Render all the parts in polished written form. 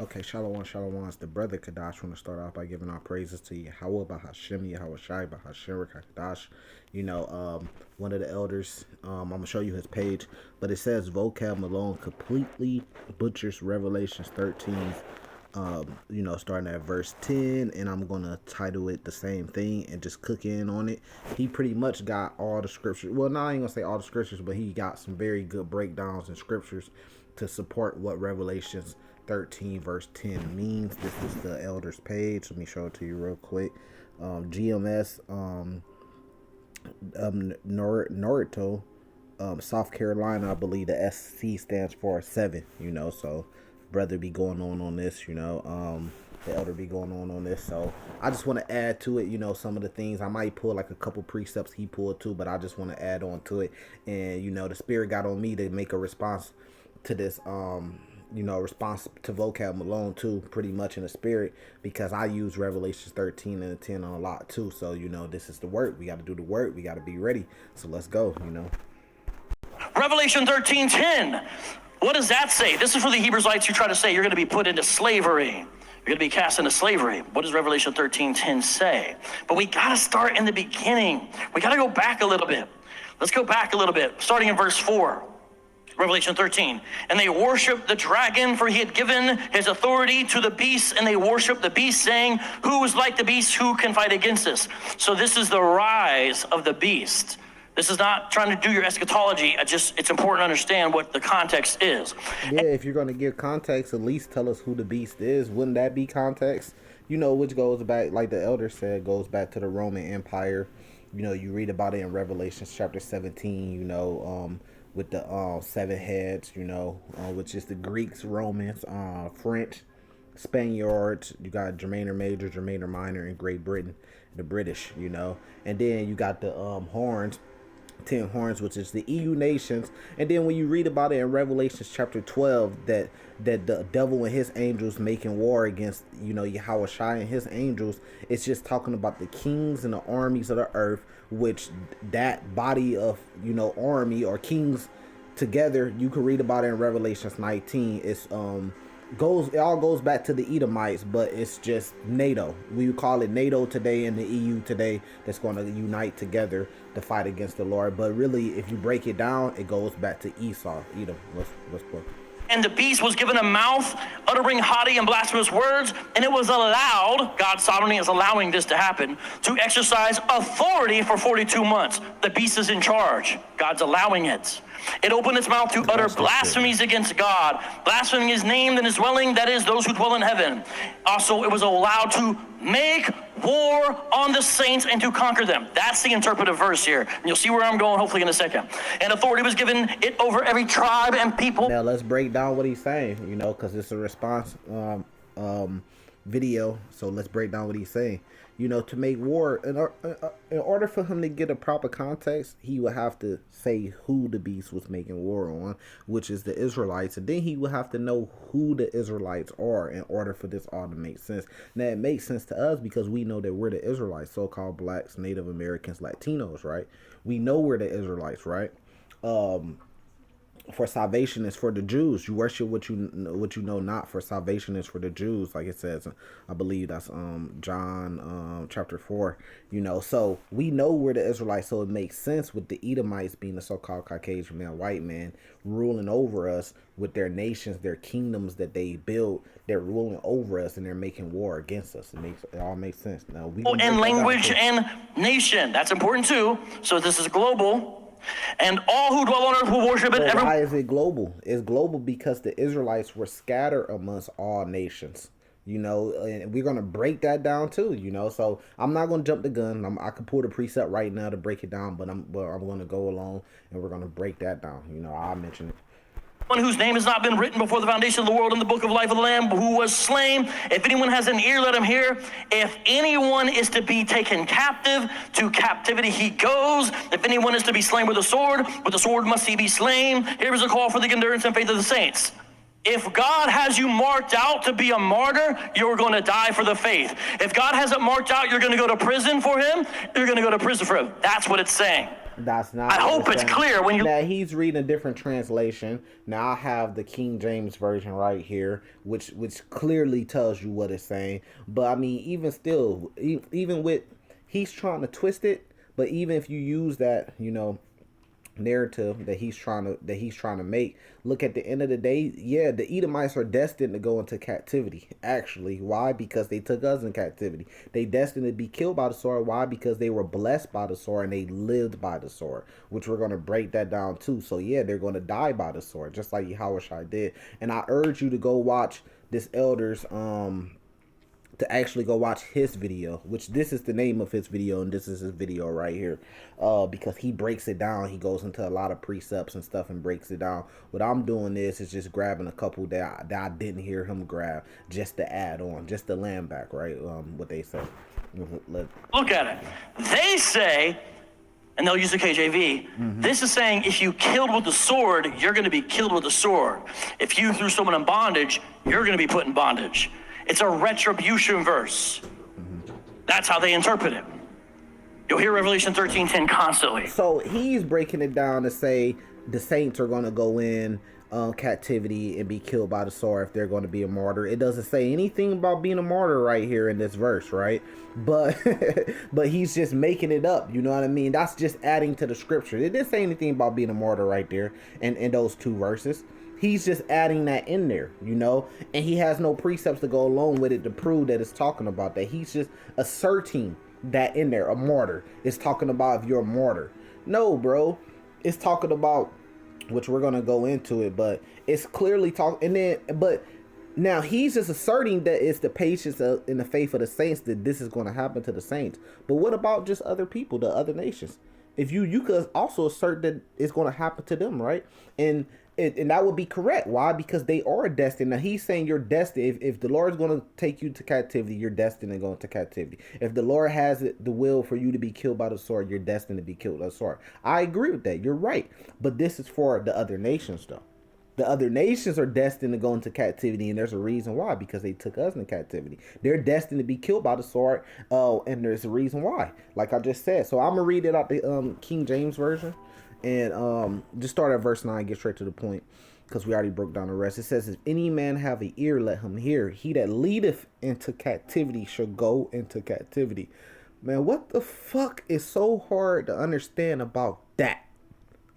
Okay, Shalom, Shalom. It's the brother Kadash. Want to start off by giving our praises to Yahweh, Bahashem, Yahweh Shai, Bahashem, Kadash. One of the elders, I'm going to show you his page, but it says Vocab Malone completely butchers Revelations 13, starting at verse 10, and I'm going to title it the same thing and just cook in on it. He pretty much got all the scriptures. Well, no, I ain't going to say all the scriptures, but he got some very good breakdowns and scriptures to support what Revelations 13 verse 10 means. This is the elders page. Let me show it to you real quick. GMS Norito, South Carolina. I believe the SC stands for 7. So brother be going on this. The elder be going on this. So I just want to add to it. Some of the things I might pull, like a couple precepts he pulled too, but I just want to add on to it. And the spirit got on me to make a response to this. Response to Vocab Malone too, pretty much in the spirit, because I use Revelations 13 and 10 on a lot too. So, this is the work. We got to do the work. We got to be ready. So let's go, Revelation 13:10. What does that say? This is for the Hebrewites who try to say you're going to be put into slavery. You're going to be cast into slavery. What does Revelation 13:10 say? But we got to start in the beginning. We got to go back a little bit. Let's go back a little bit, starting in verse 4. Revelation 13. And they worshiped the dragon, for he had given his authority to the beast, and they worshiped the beast, saying, who is like the beast? Who can fight against us? So this is the rise of the beast. This is not trying to do your eschatology. It's important to understand what the context is. Yeah, if you're going to give context, at least tell us who the beast is. Wouldn't that be context? Which goes back, like the elder said, goes back to the Roman Empire. You read about it in Revelation chapter 17, with the 7 heads, which is the Greeks, Romans, French, Spaniards. You got Germaner Major, Germaner Minor in Great Britain, the British, and then you got the horns, 10 horns, which is the EU nations. And then when you read about it in Revelation chapter 12, that the devil and his angels making war against, Yahweh Shai and his angels, it's just talking about the kings and the armies of the earth, which that body of, army or kings together, you can read about it in Revelations 19. It all goes back to the Edomites, but it's just NATO. We would call it NATO today and the EU today, that's going to unite together to fight against the Lord. But really, if you break it down, it goes back to Esau, Edom. Let's go. And the beast was given a mouth, uttering haughty and blasphemous words, and it was allowed, God's sovereignty is allowing this to happen, to exercise authority for 42 months. The beast is in charge. God's allowing it. It opened its mouth to utter blasphemies against God, blaspheming his name and his dwelling, that is, those who dwell in heaven. Also, it was allowed to make war on the saints and to conquer them. That's the interpretive verse here. And you'll see where I'm going, hopefully, in a second. And authority was given it over every tribe and people. Now, let's break down what he's saying, because it's a response video. So let's break down what he's saying. To make war, in order for him to get a proper context, he would have to say who the beast was making war on, which is the Israelites. And then he would have to know who the Israelites are in order for this all to make sense. Now, it makes sense to us because we know that we're the Israelites, so-called blacks, Native Americans, Latinos, right? We know we're the Israelites, right? For salvation is for the Jews. You worship what you know not. For salvation is for the Jews, like it says. I believe that's John chapter 4. So we know we're the Israelites, so it makes sense with the Edomites being the so-called Caucasian man, white man, ruling over us with their nations, their kingdoms that they built. They're ruling over us and they're making war against us. It all makes sense. Now and language and nation. That's important too. So this is global. And all who dwell on earth will worship it. Why is it global? It's global because the Israelites were scattered amongst all nations. And we're going to break that down too, So I'm not going to jump the gun. I could pull the precept right now to break it down, but I'm going to go along and we're going to break that down. I'll mention it. One whose name has not been written before the foundation of the world in the book of life of the Lamb who was slain. If anyone has an ear, let him hear. If anyone is to be taken captive, to captivity he goes. If anyone is to be slain with the sword must he be slain. Here is a call for the endurance and faith of the saints. If God has you marked out to be a martyr, you're going to die for the faith. If God has it marked out, you're going to go to prison for him, you're going to go to prison for him. That's what it's saying. That's not I what hope it's saying. clear when you. Now he's reading a different translation. Now I have the King James version right here, which clearly tells you what it's saying. But I mean, even still, even with he's trying to twist it. But even if you use that, narrative that he's trying to make, look, at the end of the day, yeah, the Edomites are destined to go into captivity. Actually, why? Because they took us in captivity. They destined to be killed by the sword. Why? Because they were blessed by the sword and they lived by the sword, which we're going to break that down too. So yeah, they're going to die by the sword, just like Yahushua did. And I urge you to go watch this elder's to actually go watch his video, which this is the name of his video, and this is his video right here, because he breaks it down. He goes into a lot of precepts and stuff and breaks it down. What I'm doing is just grabbing a couple that I didn't hear him grab, just to add on, just to land back, right? What they say. Look at it. They say, and they'll use the KJV, this is saying if you killed with the sword, you're going to be killed with the sword. If you threw someone in bondage, you're going to be put in bondage. It's a retribution verse. That's how they interpret it. You'll hear Revelation 13:10 constantly. So he's breaking it down to say the saints are going to go in captivity and be killed by the sword if they're going to be a martyr. It doesn't say anything about being a martyr right here in this verse, right? But but he's just making it up. You know what I mean? That's just adding to the scripture. It didn't say anything about being a martyr right there in those two verses. He's just adding that in there, and he has no precepts to go along with it to prove that it's talking about that. He's just asserting that in there. A martyr is talking about if you're a martyr. No, bro. It's talking about, which we're going to go into it, but it's clearly talking. But now he's just asserting that it's the patience in the faith of the saints, that this is going to happen to the saints. But what about just other people, the other nations? If you could also assert that it's going to happen to them, right? And that would be correct. Why? Because they are destined. Now he's saying you're destined. If the Lord is going to take you to captivity, you're destined to go into captivity. If the Lord has the will for you to be killed by the sword, you're destined to be killed by the sword. I agree with that. You're right. But this is for the other nations, though. The other nations are destined to go into captivity, and there's a reason why, because they took us into captivity. They're destined to be killed by the sword, and there's a reason why, like I just said. So I'm going to read it out the King James Version, and just start at verse 9, get straight to the point, because we already broke down the rest. It says, if any man have an ear, let him hear. He that leadeth into captivity shall go into captivity. Man, what the fuck is so hard to understand about that?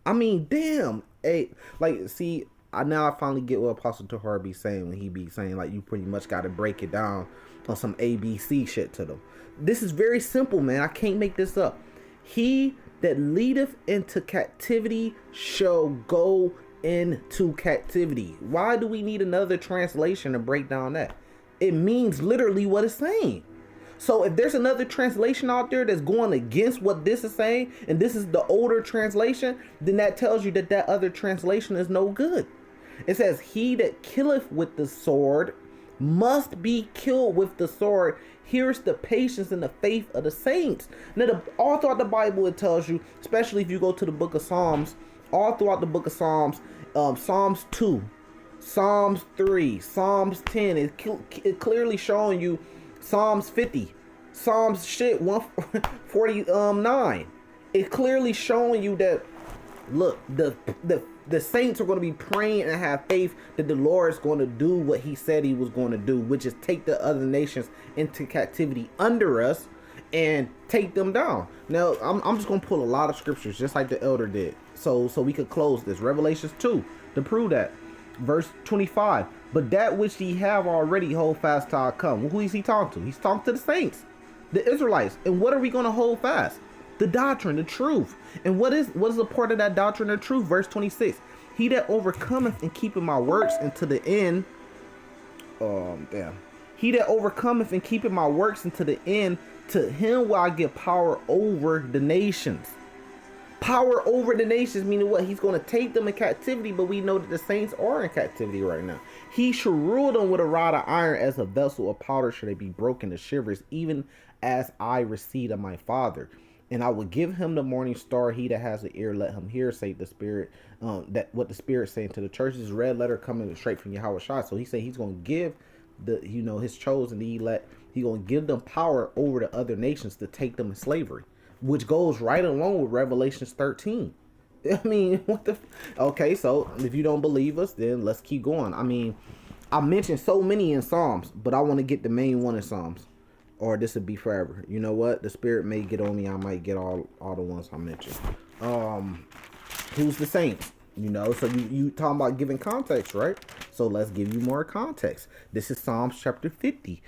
I mean, damn. Hey, like, see, I finally get what Apostle Tahar be saying when he be saying, like, you pretty much got to break it down on some ABC shit to them. This is very simple, man. I can't make this up. He that leadeth into captivity shall go into captivity. Why do we need another translation to break down that? It means literally what it's saying. So if there's another translation out there that's going against what this is saying, and this is the older translation, then that tells you that that other translation is no good. It says, he that killeth with the sword must be killed with the sword. Here's the patience and the faith of the saints. Now, all throughout the Bible, it tells you, especially if you go to the book of Psalms, all throughout the book of Psalms, Psalms 2, Psalms 3, Psalms 10, it clearly showing you Psalms 50, Psalms 149. It's clearly showing you that, look, the saints are going to be praying and have faith that the Lord is going to do what he said he was going to do, which is take the other nations into captivity under us and take them down. Now, I'm just going to pull a lot of scriptures just like the elder did, so we could close this. Revelations 2 to prove that. Verse 25. But that which ye have already hold fast till I come. Well, who is he talking to? He's talking to the saints, the Israelites. And what are we going to hold fast? The doctrine, the truth. And what is a part of that doctrine and truth? Verse 26. He that overcometh and keepeth my works unto the end. He that overcometh and keepeth my works unto the end, to him will I give power over the nations. Power over the nations, meaning what? He's going to take them in captivity, but we know that the saints are in captivity right now. He shall rule them with a rod of iron, as a vessel of powder should they be broken to shivers, even as I received of my Father. And I will give him the morning star. He that has an ear, let him hear, say the Spirit. That what the Spirit saying to the churches. Red letter coming straight from Yahushua. So he said he's going to give his chosen, the elect. He's going to give them power over the other nations to take them in slavery. which goes right along with Revelations 13. I mean, what the? Okay, so if you don't believe us, then let's keep going. I mean, I mentioned so many in Psalms, but I want to get the main one in Psalms, or this would be forever. You know what? The Spirit may get on me. I might get all the ones I mentioned. Who's the saints? You know, so you talking about giving context, right? So let's give you more context. This is Psalms chapter 50,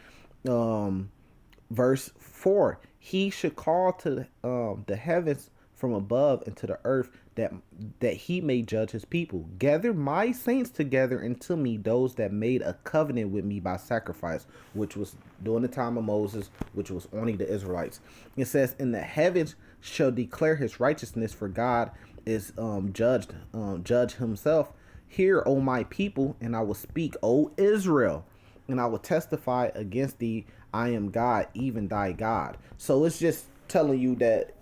verse 4. He should call to the heavens from above and to the earth, that he may judge his people. Gather my saints together unto me, those that made a covenant with me by sacrifice, which was during the time of Moses, which was only the Israelites. It says, in the heavens shall declare his righteousness, for God is judge himself. Hear, O my people, and I will speak, O Israel, and I will testify against thee. I am God, even thy God. So it's just telling you that,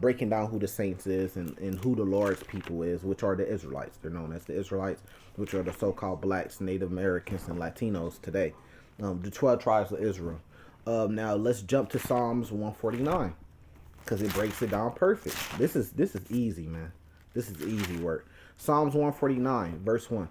breaking down who the saints is and who the Lord's people is, which are the Israelites. They're known as the Israelites, which are the so-called blacks, Native Americans, and Latinos today. The 12 tribes of Israel. Now let's jump to Psalms 149, because it breaks it down perfect. This is easy, man. This is easy work. Psalms 149, verse 1.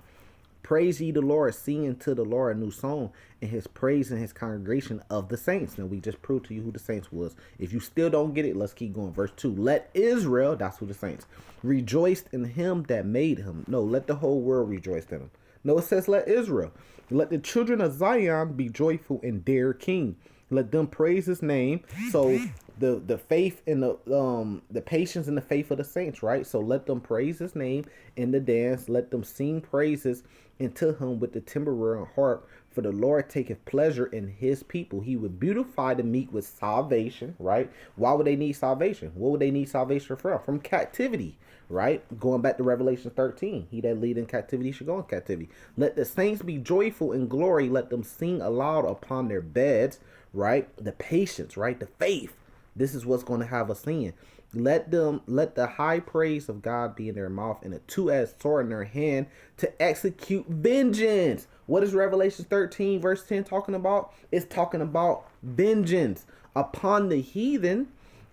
Praise ye the Lord, sing unto the Lord a new song, and his praise in his congregation of the saints. Now we just proved to you who the saints was. If you still don't get it, let's keep going. Verse 2. Let Israel, that's who the saints, rejoice in him that made him. No, let the whole world rejoice in him. No, it says let Israel. Let the children of Zion be joyful in their king. Let them praise his name. So the faith and the patience and the faith of the saints, right? So let them praise his name in the dance. Let them sing praises unto him with the timbrel and harp. For the Lord taketh pleasure in his people. He would beautify the meek with salvation, right? Why would they need salvation? What would they need salvation from? From captivity, right? Going back to Revelation 13. He that lead in captivity should go in captivity. Let the saints be joyful in glory. Let them sing aloud upon their beds, right? The patience, right? The faith. This is what's going to have us singing. Let the high praise of God be in their mouth, and a two-edged sword in their hand to execute vengeance. What is Revelation 13 verse 10 talking about? It's talking about vengeance upon the heathen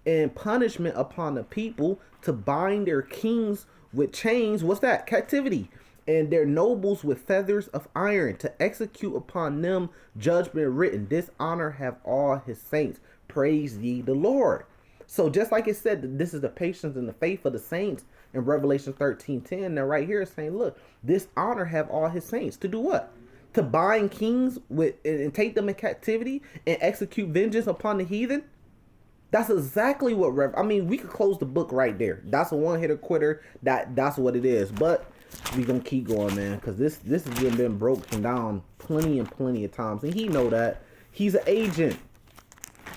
and punishment upon the people, to bind their kings with chains. What's that? Captivity. And their nobles with feathers of iron, to execute upon them judgment written. This honor have all his saints. Praise ye the Lord. So just like it said that this is the patience and the faith of the saints in Revelation 13:10, now right here it's saying, look, this honor have all his saints. To do what? To bind kings with and take them in captivity and execute vengeance upon the heathen. That's exactly what I mean, we could close the book right there. That's a one-hitter quitter. That's what it is. But we gonna keep going, man, because this has been broken down plenty of times, and he know that. He's an agent.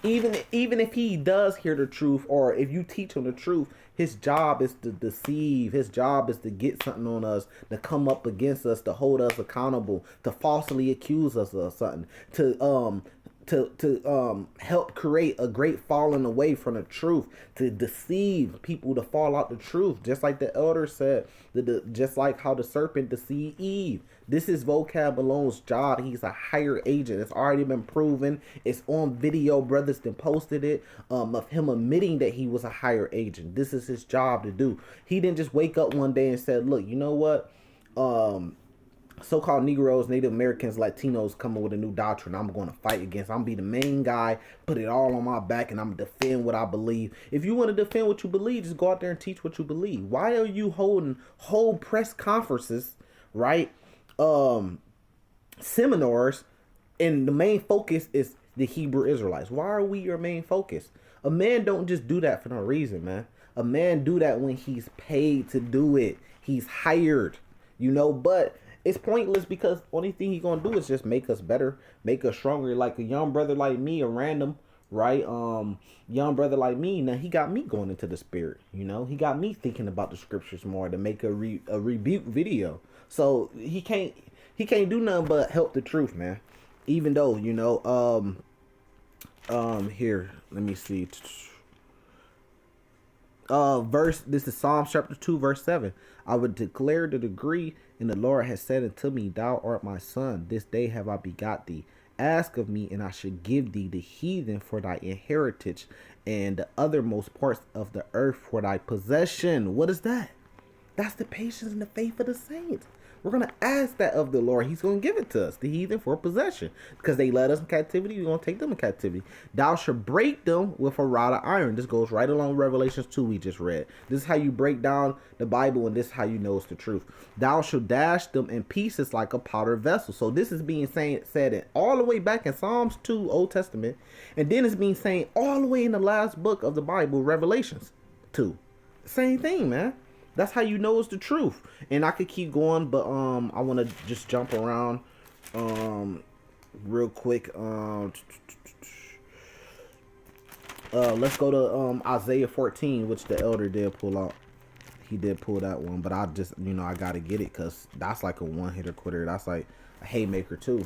Even if he does hear the truth, or if you teach him the truth, his job is to deceive. His job is to get something on us, to come up against us, to hold us accountable, to falsely accuse us of something, to help create a great falling away from the truth, to deceive people to fall out the truth, just like the elder said, just like how the serpent deceived Eve. This is Vocab Malone's job. He's a hired agent. It's already been proven. It's on video. Brothers then posted it, of him admitting that he was a hired agent. This is his job to do. He didn't just wake up one day and said, look, you know what, so-called Negroes, Native Americans, Latinos coming with a new doctrine I'm going to fight against. I'm going to be the main guy, put it all on my back, and I'm going to defend what I believe. If you want to defend what you believe, just go out there and teach what you believe. Why are you holding whole press conferences, right? Seminars, and the main focus is the Hebrew Israelites. Why are we your main focus? A man don't just do that for no reason, man. A man do that when he's paid to do it. He's hired, but it's pointless, because only thing he's gonna do is just make us better, make us stronger. Like a young brother like me, a random, right? Young brother like me, now he got me going into the spirit, he got me thinking about the scriptures more to make a rebuke video. So he can't do nothing but help the truth, man. Even though, here, let me see. This is Psalms chapter 2, verse 7. I would declare the decree, and the Lord has said unto me, thou art my son, this day have I begot thee. Ask of me, and I should give thee the heathen for thy inheritance, and the othermost parts of the earth for thy possession. What is that? That's the patience and the faith of the saints. We're going to ask that of the Lord. He's going to give it to us, the heathen for possession. Because they led us in captivity, we're going to take them in captivity. Thou shalt break them with a rod of iron. This goes right along Revelations 2 we just read. This is how you break down the Bible, and this is how you know it's the truth. Thou shalt dash them in pieces like a powder vessel. So this is being said all the way back in Psalms 2, Old Testament. And then it's being said all the way in the last book of the Bible, Revelations 2. Same thing, man. That's how you know it's the truth. And I could keep going, but I want to just jump around real quick. Let's go to Isaiah 14, which the elder did pull out. He did pull that one, but I just, I got to get it because that's like a one-hitter quitter. That's like a haymaker too,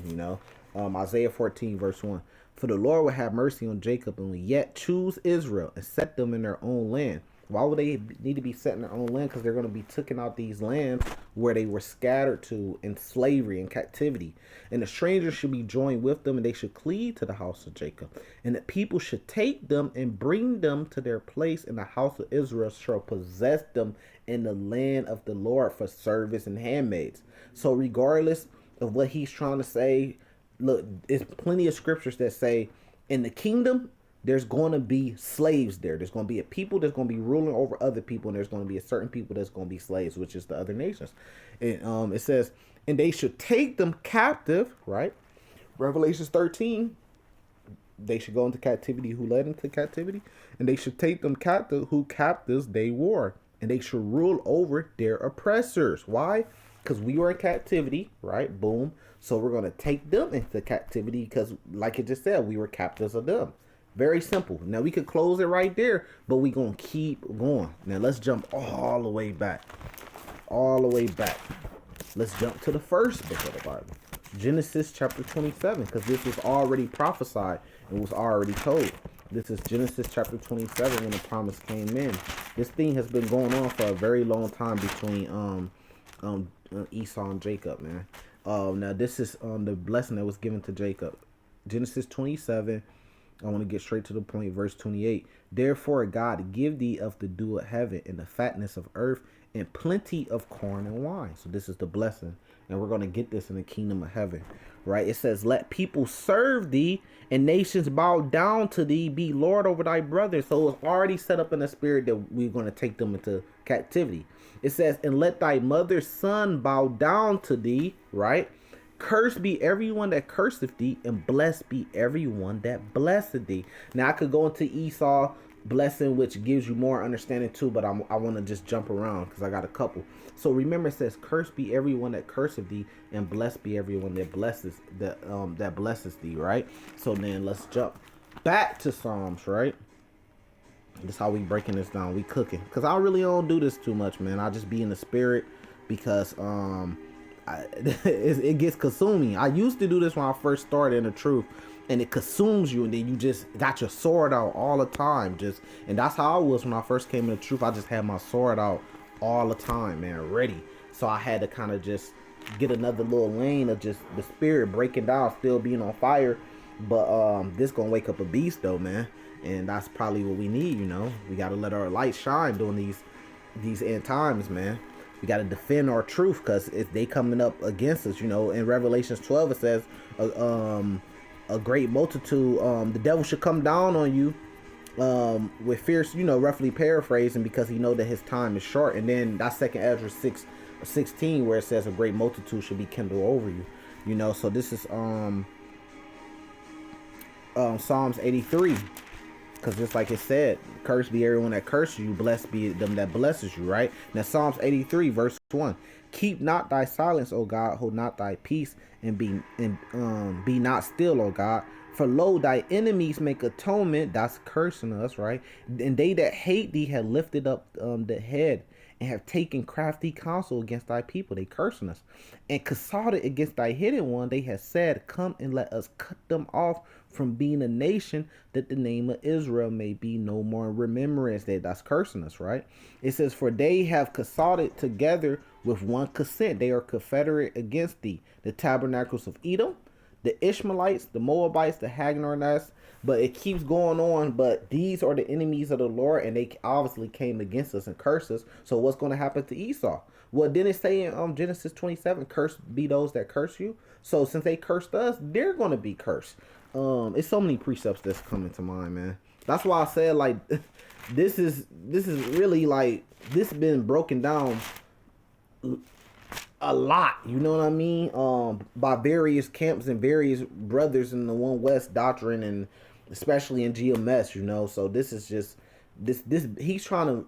Isaiah 14, verse 1. For the Lord will have mercy on Jacob and will yet choose Israel and set them in their own land. Why would they need to be set in their own land? Because they're going to be taken out these lands where they were scattered to in slavery and captivity. And the strangers should be joined with them, and they should cleave to the house of Jacob. And the people should take them and bring them to their place, and the house of Israel shall possess them in the land of the Lord for service and handmaids. So regardless of what he's trying to say, look, there's plenty of scriptures that say in the kingdom, there's going to be slaves there. There's going to be a people that's going to be ruling over other people, and there's going to be a certain people that's going to be slaves, which is the other nations. And it says, and they should take them captive, right? Revelations 13, they should go into captivity who led into captivity, and they should take them captive who captives they were, and they should rule over their oppressors. Why? Because we were in captivity, right? Boom. So we're going to take them into captivity because, like it just said, we were captives of them. Very simple. Now we could close it right there, but we're going to keep going. Now let's jump all the way back. All the way back. Let's jump to the first book of the Bible. Genesis chapter 27, because this was already prophesied and was already told. This is Genesis chapter 27 when the promise came in. This thing has been going on for a very long time between Esau and Jacob, man. Now this is the blessing that was given to Jacob. Genesis 27. I want to get straight to the point. Verse 28. Therefore God give thee of the dew of heaven and the fatness of earth and plenty of corn and wine. So this is the blessing. And we're going to get this in the kingdom of heaven. Right? It says, let people serve thee and nations bow down to thee. Be Lord over thy brothers. So it's already set up in the spirit that we're going to take them into captivity. It says, and let thy mother's son bow down to thee. Right? Cursed be everyone that curseth thee, and blessed be everyone that blesseth thee. Now I could go into Esau blessing, which gives you more understanding too, but I want to just jump around because I got a couple. So remember, it says, "Cursed be everyone that curseth thee, and blessed be everyone that blesses thee." Right. So then let's jump back to Psalms. Right. That's how we breaking this down. We cooking because I really don't do this too much, man. I just be in the spirit because it gets consuming. I used to do this when I first started in the truth, and it consumes you, and then you just got your sword out all the time. And that's how I was when I first came in the truth. I just had my sword out all the time, man, ready. So I had to kind of just get another little lane of just the spirit breaking down, still being on fire. But this gonna wake up a beast though, man, and that's probably what we need. We gotta let our light shine during these end times, man. We got to defend our truth because if they coming up against us, in Revelations 12, it says a great multitude, the devil should come down on you with fierce, roughly paraphrasing, because he know that his time is short. And then that's 2 Ezra 6:16 where it says a great multitude should be kindled over you. So this is Psalms 83. Because just like it said, cursed be everyone that curses you, blessed be them that blesses you, right? Now Psalms 83 verse 1. Keep not thy silence, O God, hold not thy peace, and be not still, O God. For lo, thy enemies make atonement, that's cursing us, right? And they that hate thee have lifted up the head, and have taken crafty counsel against thy people. They cursing us. And consulted against thy hidden one, they have said, come and let us cut them off from being a nation, that the name of Israel may be no more in remembrance. That's cursing us, right? It says, for they have consulted together with one consent. They are confederate against thee. The tabernacles of Edom, the Ishmaelites, the Moabites, the Hagnarnites, but it keeps going on. But these are the enemies of the Lord, and they obviously came against us and cursed us. So what's going to happen to Esau? Well, didn't it say in Genesis 27, cursed be those that curse you? So since they cursed us, they're going to be cursed. It's so many precepts that's coming to mind, man. That's why I said, like, this is really, like, this has been broken down a lot, you know what I mean, by various camps and various brothers in the One West doctrine, and especially in GMS, you know. So this is just this he's trying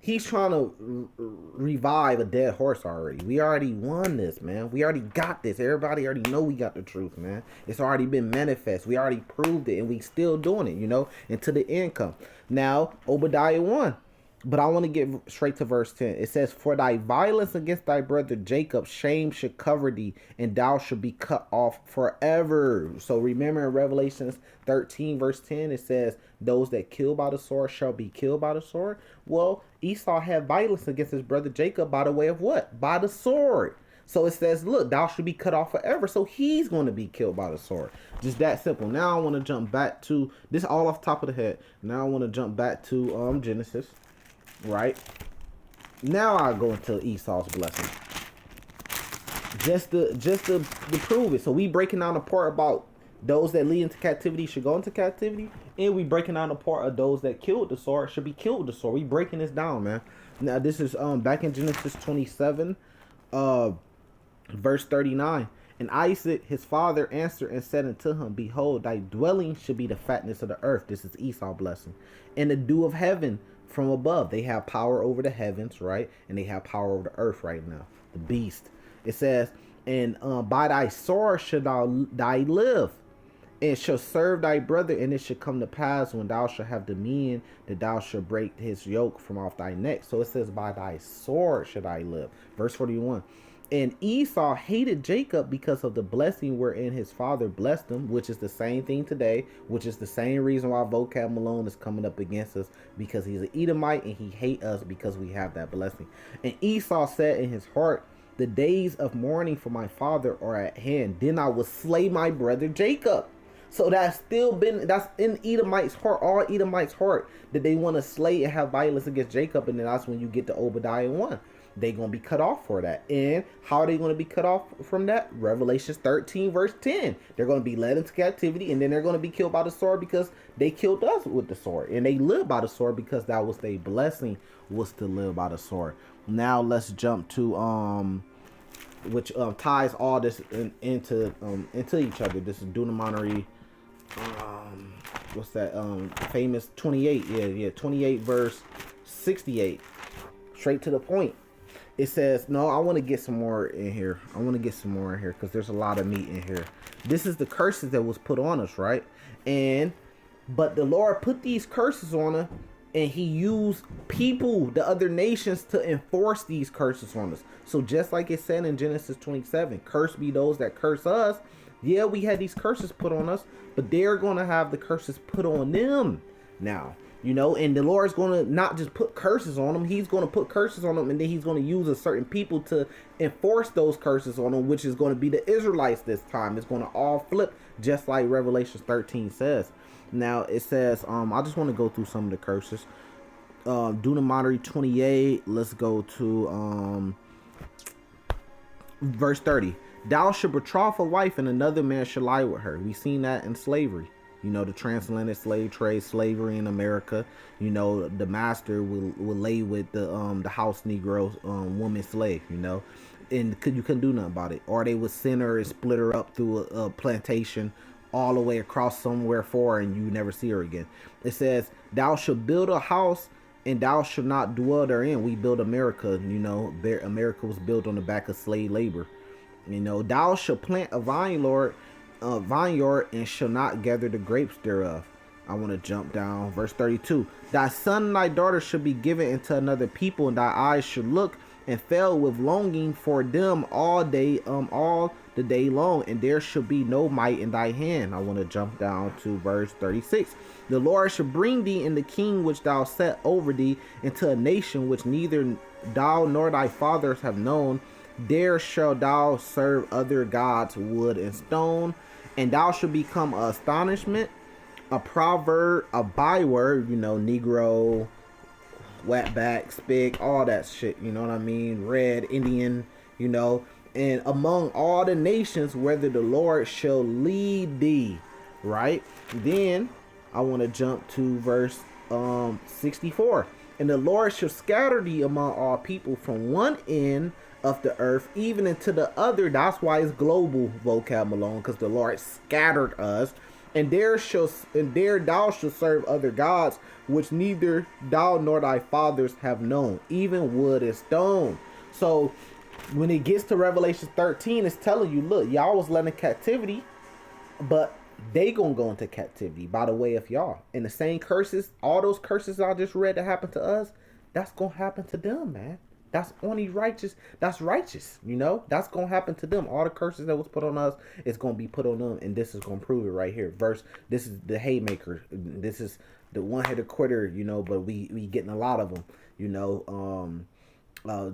to revive a dead horse already. We already won this, man. We already got this. Everybody already know we got the truth, man. It's already been manifest. We already proved it, and we still doing it, you know, until the end come. Now, Obadiah 1. But I want to get straight to verse 10. It says, for thy violence against thy brother Jacob, shame should cover thee, and thou should be cut off forever. So remember in Revelations 13, verse 10, it says, those that kill by the sword shall be killed by the sword. Well, Esau had violence against his brother Jacob by the way of what? By the sword. So it says, look, thou should be cut off forever. So he's going to be killed by the sword. Just that simple. Now I want to jump back to, this all off the top of the head. Now I want to jump back to Genesis. Right now I go into Esau's blessing just to prove it. So we breaking down the part about those that lead into captivity should go into captivity, and we breaking down the part of those that killed the sword should be killed with the sword. We breaking this down, man. Now this is back in Genesis 27 verse 39. And Isaac his father answered and said unto him, behold, thy dwelling should be the fatness of the earth. This is Esau blessing. And the dew of heaven from above. They have power over the heavens, right? And they have power over the earth right now. The beast. It says, and by thy sword should thou live, and shall serve thy brother, and it shall come to pass when thou shalt have dominion, that thou shalt break his yoke from off thy neck. So it says, by thy sword should I live. Verse 41. And Esau hated Jacob because of the blessing wherein his father blessed him, which is the same thing today, which is the same reason why Vocab Malone is coming up against us, because he's an Edomite and he hates us because we have that blessing. And Esau said in his heart, the days of mourning for my father are at hand. Then I will slay my brother Jacob. So that's in Edomites' heart, all Edomites' heart, that they want to slay and have violence against Jacob. And then that's when you get to Obadiah 1. They're going to be cut off for that. And how are they going to be cut off from that? Revelations 13 verse 10. They're going to be led into captivity, and then they're going to be killed by the sword because they killed us with the sword. And they lived by the sword because that was their blessing, was to live by the sword. Now let's jump to which ties all this into each other. This is Deuteronomy what's that famous 28. Yeah 28 verse 68. Straight to the point. It says, no, I want to get some more in here. Because there's a lot of meat in here. This is the curses that was put on us, right? But the Lord put these curses on us, and he used people, the other nations, to enforce these curses on us. So just like it said in Genesis 27, curse be those that curse us. Yeah, we had these curses put on us, but they're going to have the curses put on them now. You know, and the Lord's going to not just put curses on them. He's going to put curses on them, and then he's going to use a certain people to enforce those curses on them, which is going to be the Israelites this time. It's going to all flip, just like Revelation 13 says. Now, it says, I just want to go through some of the curses. Deuteronomy 28, let's go to verse 30. Thou shalt betroth a wife, and another man shall lie with her. We've seen that in slavery. You know, the transatlantic slave trade, slavery in America. You know, the master will lay with the house Negro woman slave. You know, and you couldn't do nothing about it. Or they would send her and split her up through a plantation all the way across somewhere far, and you never see her again. It says, "Thou shalt build a house, and thou shalt not dwell therein." We build America. You know, America was built on the back of slave labor. You know, thou shalt plant a vineyard and shall not gather the grapes thereof. I want to jump down. Verse 32. Thy son and thy daughter shall be given into another people, and thy eyes shall look and fail with longing for them all the day long, and there shall be no might in thy hand. I want to jump down to verse 36. The Lord shall bring thee and the king which thou set over thee into a nation which neither thou nor thy fathers have known, There shall thou serve other gods, wood and stone, and thou shalt become an astonishment, a proverb, a byword, Negro, wetback, spig, all that shit, you know what I mean? Red, Indian, and among all the nations, whether the Lord shall lead thee, right? Then I want to jump to verse 64. And the Lord shall scatter thee among all people from one end of the earth even into the other. That's why it's global, Vocab Malone, because the Lord scattered us. And there thou shalt serve other gods, which neither thou nor thy fathers have known, even wood and stone. So when it gets to Revelation 13, it's telling you, look, y'all was led in captivity, but they gonna go into captivity by the way of y'all. And the same curses, all those curses I just read that happened to us, that's gonna happen to them, man. That's only righteous. That's righteous, That's gonna happen to them. All the curses that was put on us is gonna be put on them, and this is gonna prove it right here. This is the haymaker. This is the one-headed quitter, But we getting a lot of them,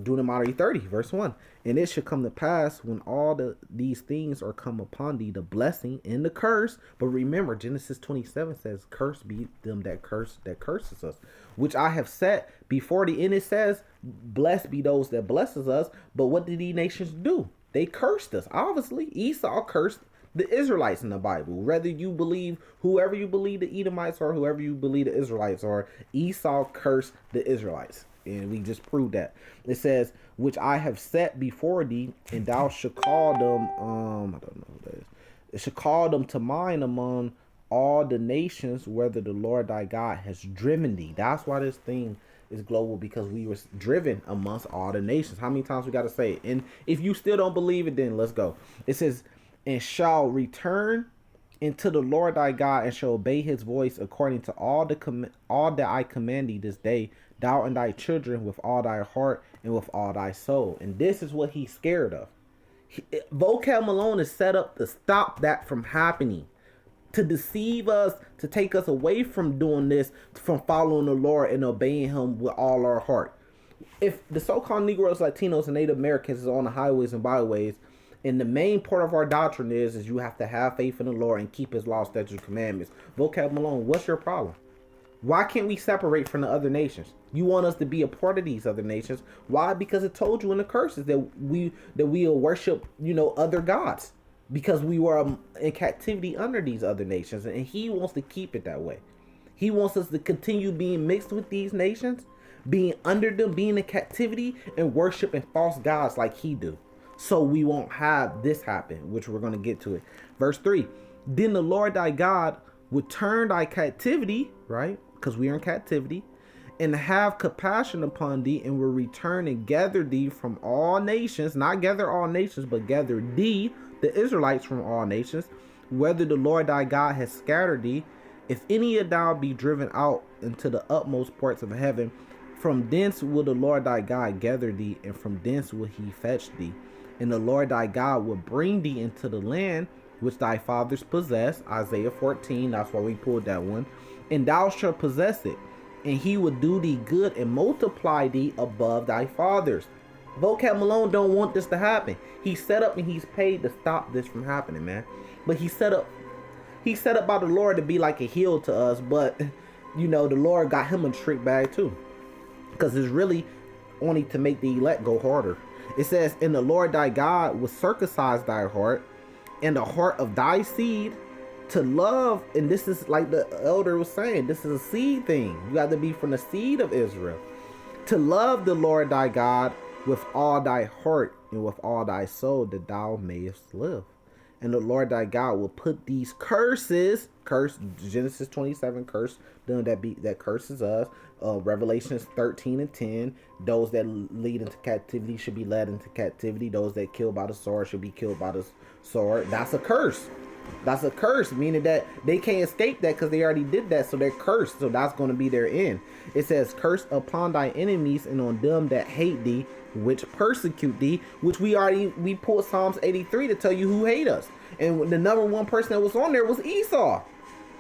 Deuteronomy 30, verse 1. And it shall come to pass when all these things are come upon thee, the blessing and the curse. But remember, Genesis 27 says, "Curse be them that curses us, which I have set before thee." And it says, "Blessed be those that blesses us." But what did these nations do? They cursed us. Obviously, Esau cursed the Israelites in the Bible. Whether you believe, whoever you believe the Edomites are, whoever you believe the Israelites are, Esau cursed the Israelites. And we just proved that. It says, "Which I have set before thee, and thou shalt call them," I don't know who that is. "It shall call them to mind among all the nations, whether the Lord thy God has driven thee." That's why this thing is global, because we were driven amongst all the nations. How many times we got to say it? And if you still don't believe it, then let's go. It says, "And shall return into the Lord thy God, and shall obey his voice according to all that I command thee this day, thou and thy children, with all thy heart and with all thy soul." And this is what he's scared of. Vocab Malone is set up to stop that from happening, to deceive us, to take us away from doing this, from following the Lord and obeying him with all our heart. If the so-called Negroes, Latinos, and Native Americans is on the highways and byways, and the main part of our doctrine is you have to have faith in the Lord and keep his law, statutes, commandments. Vocab Malone, what's your problem? Why can't we separate from the other nations? You want us to be a part of these other nations. Why? Because it told you in the curses that we will worship, other gods, because we were in captivity under these other nations, and he wants to keep it that way. He wants us to continue being mixed with these nations, being under them, being in captivity, and worshiping false gods like he do. So we won't have this happen, which we're going to get to it. Verse 3, "Then the Lord thy God would turn thy captivity," right? Because we are in captivity, "and have compassion upon thee, and will return and gather thee from all nations," not gather all nations, but gather thee, the Israelites, from all nations, "whether the Lord thy God has scattered thee. If any of thou be driven out into the utmost parts of heaven, from thence will the Lord thy God gather thee, and from thence will he fetch thee. And the Lord thy God will bring thee into the land which thy fathers possessed." Isaiah 14, that's why we pulled that one. "And thou shalt possess it, and he will do thee good and multiply thee above thy fathers." Vocab Malone don't want this to happen. He's set up and he's paid to stop this from happening, man. But he's set up by the Lord to be like a heel to us, but the Lord got him a trick bag too, because it's really only to make the elect go harder. It says, "And the Lord thy God will circumcise thy heart and the heart of thy seed to love." And this is like the elder was saying, this is a seed thing. You got to be from the seed of Israel. "To love the Lord thy God with all thy heart and with all thy soul, that thou mayest live. And the Lord thy God will put these curse, Genesis 27, curse them that curses us. Revelations 13 and 10, those that lead into captivity should be led into captivity. Those that kill by the sword should be killed by the sword. That's a curse. That's a curse, meaning that they can't escape that because they already did that, so they're cursed. So that's going to be their end. It says, "Curse upon thy enemies and on them that hate thee, which persecute thee," which we pulled Psalms 83 to tell you who hate us. And the number one person that was on there was Esau.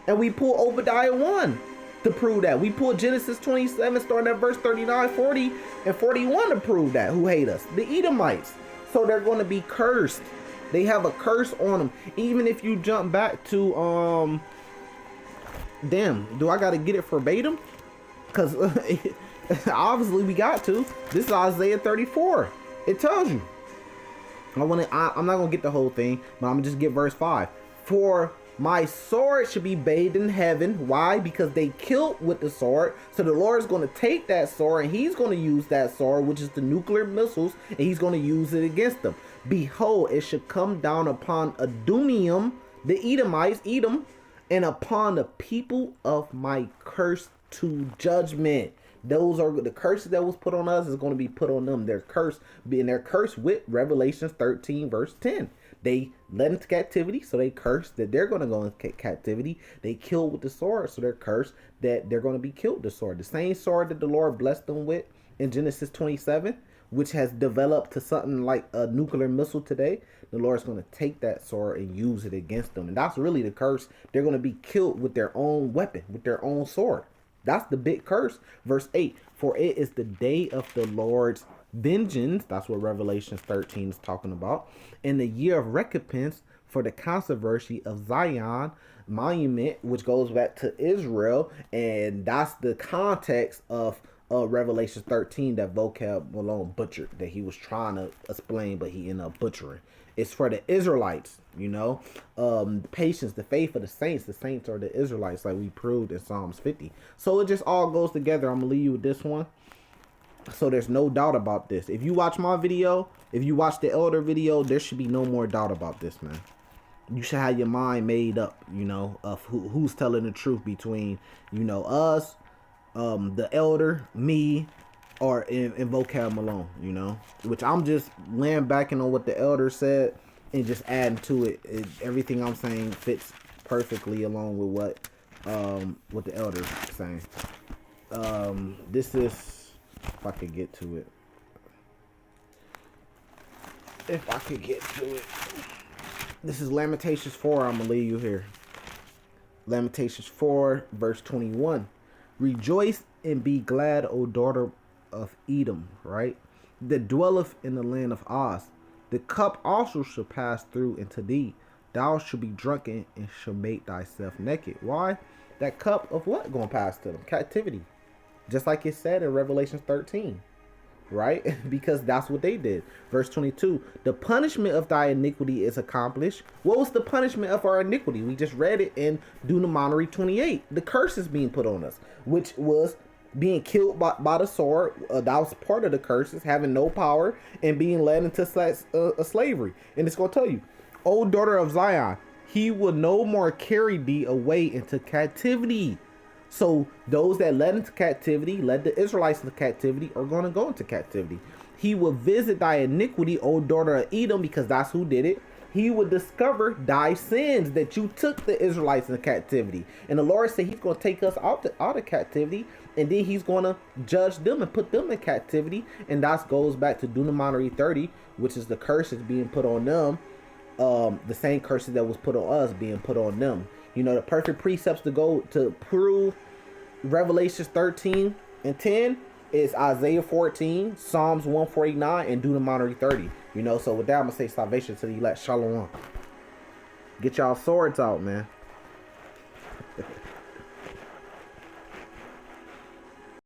And we pulled Obadiah 1 to prove that. We pulled Genesis 27 starting at verse 39, 40, and 41 to prove that, who hate us. The Edomites. So they're going to be cursed. They have a curse on them. Even if you jump back to damn, do I got to get it verbatim? Because obviously we got to. This is Isaiah 34. It tells you. I'm not gonna get the whole thing, but I'm gonna just get verse 5. For my sword should be bathed in heaven. Why? Because they killed with the sword. So the Lord is going to take that sword and he's going to use that sword, which is the nuclear missiles, and he's going to use it against them. Behold, it should come down upon Edomium, the Edomites, Edom, and upon the people of my curse to judgment. Those are the curses that was put on us is going to be put on them. They're cursed, being they're cursed with Revelations 13 verse 10. They led into captivity, so they cursed that they're going to go into captivity. They killed with the sword, so they're cursed that they're going to be killed with the sword. The same sword that the Lord blessed them with in Genesis 27, which has developed to something like a nuclear missile today. The Lord's going to take that sword and use it against them. And that's really the curse. They're going to be killed with their own weapon, with their own sword. That's the big curse. Verse 8, for it is the day of the Lord's vengeance. That's what Revelation 13 is talking about. In the year of recompense for the controversy of Zion monument, which goes back to Israel. And that's the context of Revelation 13 that Vocab Malone butchered, that he was trying to explain, but he ended up butchering. It's for the Israelites, you know, the patience, the faith of the saints. The saints are the Israelites, like we proved in Psalms 50. So it just all goes together. I'm gonna leave you with this one. So there's no doubt about this. If you watch my video, if you watch the elder video, there should be no more doubt about this, man. You should have your mind made up, you know, of who's telling the truth between, you know, us, the elder, me, or in Vocab Malone, you know, which I'm just laying back on what the elder said and just adding to it. Everything I'm saying fits perfectly along with what the elder's saying. This is, if I could get to it. This is Lamentations 4. I'm going to leave you here. Lamentations 4, verse 21. Rejoice and be glad, O daughter of Edom, right? That dwelleth in the land of Oz. The cup also shall pass through into thee. Thou shalt be drunken and shall make thyself naked. Why? That cup of what going to pass to them? Captivity. Just like it said in Revelation 13. Right? Because that's what they did. Verse 22. The punishment of thy iniquity is accomplished. What was the punishment of our iniquity? We just read it in Deuteronomy 28. The curse is being put on us, which was being killed by the sword. That was part of the curses, having no power and being led into slavery. And it's going to tell you, O daughter of Zion, he will no more carry thee away into captivity. So those that led into captivity, led the Israelites into captivity, are going to go into captivity. He will visit thy iniquity, O daughter of Edom, because that's who did it. He will discover thy sins, that you took the Israelites into captivity. And the Lord said he's going to take us out of captivity, and then he's going to judge them and put them in captivity. And that goes back to Deuteronomy 30, which is the curses being put on them. The same curses that was put on us being put on them. You know, the perfect precepts to go to prove Revelations 13 and 10 is Isaiah 14, Psalms 149, and Deuteronomy 30. You know, so with that, I'm going to say salvation to the elect. Shalom. Get y'all swords out, man.